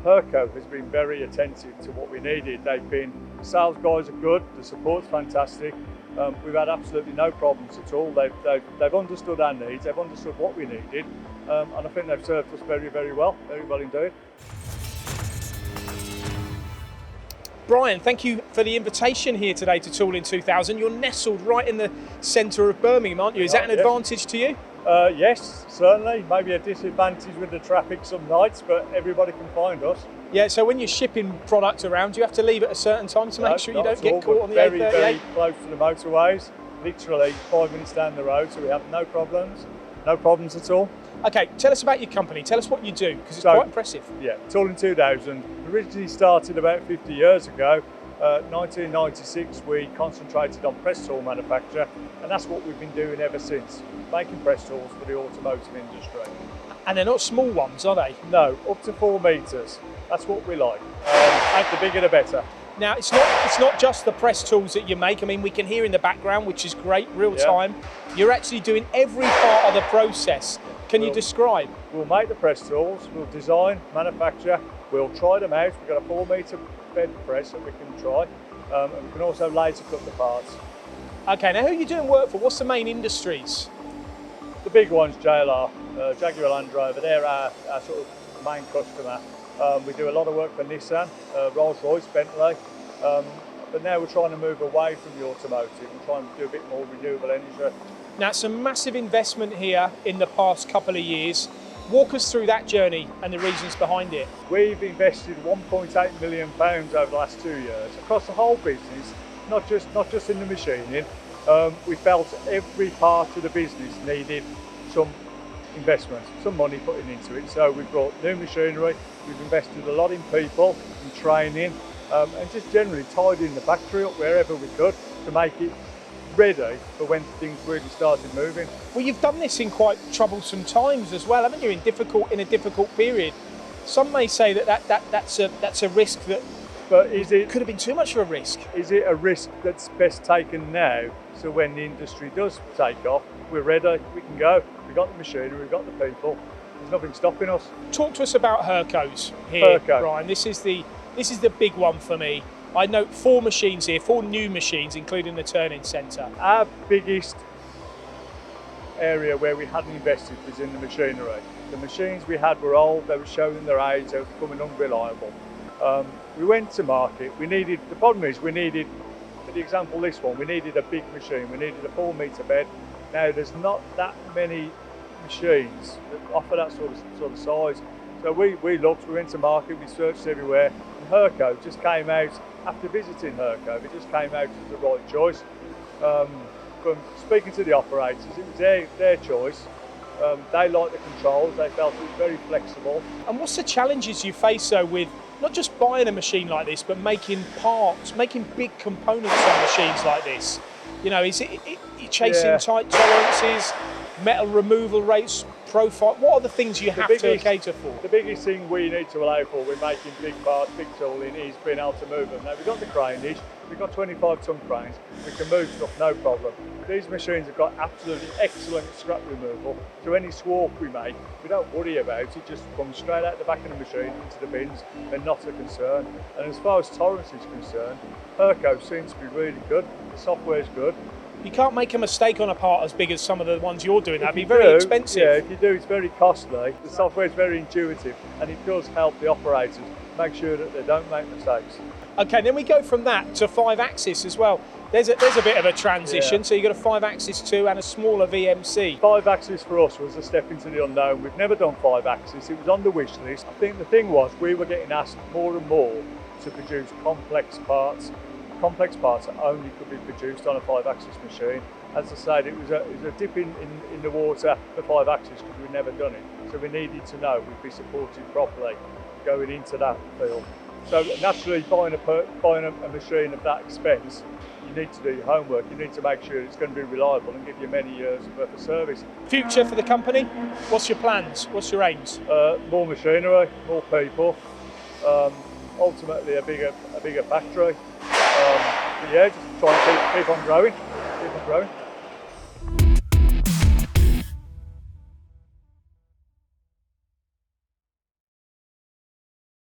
Hurco has been very attentive to what we needed. Sales guys are good, the support's fantastic. We've had absolutely no problems at all. They've understood our needs, they've understood what we needed, and I think they've served us very well indeed. Brian, thank you for the invitation here today to Tool in 2000. You're nestled right in the centre of Birmingham, aren't you? Is that an advantage to you? Yes, certainly. Maybe a disadvantage with the traffic some nights, but everybody can find us. Yeah, so when you're shipping product around, you have to leave at a certain time to make sure you don't get caught on the A38? Very close to the motorways, literally 5 minutes down the road, so we have no problems at all. Okay, tell us about your company. Tell us what you do, because it's quite impressive. Yeah, Tool in 2000 originally started about 50 years ago. 1996 we concentrated on press tool manufacture, and that's what we've been doing ever since, making press tools for the automotive industry. And they're not small ones, are they? No, up to 4 metres. That's what we like. And the bigger the better. Now, it's not just the press tools that you make. I mean, we can hear in the background, which is great, real time. You're actually doing every part of the process. Can you describe? We'll make the press tools, we'll design, manufacture, we'll try them out. We've got a 4 metre bed press that we can try, and we can also laser cut the parts. Okay, now who are you doing work for? What's the main industries? The big ones, JLR, Jaguar Land Rover, they're our sort of main customer. We do a lot of work for Nissan, Rolls-Royce, Bentley, but now we're trying to move away from the automotive and trying to do a bit more renewable energy. Now, some massive investment here in the past couple of years. Walk us through that journey and the reasons behind it. We've invested £1.8 million over the last 2 years across the whole business, not just in the machining. We felt every part of the business needed some investment, some money putting into it. So we've brought new machinery, we've invested a lot in people, in training, and just generally tidying the factory up wherever we could to make it ready for when things really started moving. Well, you've done this in quite troublesome times as well, haven't you? In a difficult period. Some may say that's a risk that, but it could have been too much of a risk. Is it a risk that's best taken now? So when the industry does take off, we're ready. We can go. We've got the machinery. We've got the people. There's nothing stopping us. Talk to us about Hurco's here, Hurco. Brian. This is the big one for me. I note 4 machines here, 4 new machines, including the turning centre. Our biggest area where we hadn't invested was in the machinery. The machines we had were old, they were showing their age, they were becoming unreliable. We went to market, the problem is we needed, for the example this one, we needed a big machine, we needed a 4 metre bed. Now there's not that many machines that offer that sort of size. So we looked, we went to market, we searched everywhere, and Hurco just came out. After visiting Hurco, it just came out as the right choice. From speaking to the operators, it was their choice. They liked the controls, they felt it was very flexible. And what's the challenges you face though with not just buying a machine like this, but making parts, making big components on machines like this? You know, is it chasing tight tolerances, metal removal rates, profile? What are the things you have to cater for? The biggest thing we need to allow for when making big parts, big tooling, is being able to move them. Now we've got the craneage, we've got 25-ton cranes, we can move stuff no problem. These machines have got absolutely excellent scrap removal, so any swarf we make, we don't worry about it, just comes straight out the back of the machine into the bins, and not a concern. And as far as tolerance is concerned, Hurco seems to be really good, the software's good. You can't make a mistake on a part as big as some of the ones you're doing. That'd be very expensive. Yeah, if you do, it's very costly. The software is very intuitive, and it does help the operators make sure that they don't make mistakes. Okay, then we go from that to 5-axis as well. There's a bit of a transition. So you've got a 5-axis 2 and a smaller VMC. 5-axis for us was a step into the unknown. We've never done 5-axis. It was on the wish list. I think the thing was we were getting asked more and more to produce complex parts. Complex parts that only could be produced on a 5-axis machine. As I said, it was a dip in the water for 5-axis because we'd never done it. So we needed to know we'd be supported properly going into that field. So naturally, buying a machine of that expense, you need to do your homework. You need to make sure it's going to be reliable and give you many years worth of service. Future for the company? What's your plans? What's your aims? More machinery, more people. Ultimately, a bigger factory. But yeah, just trying to keep on growing.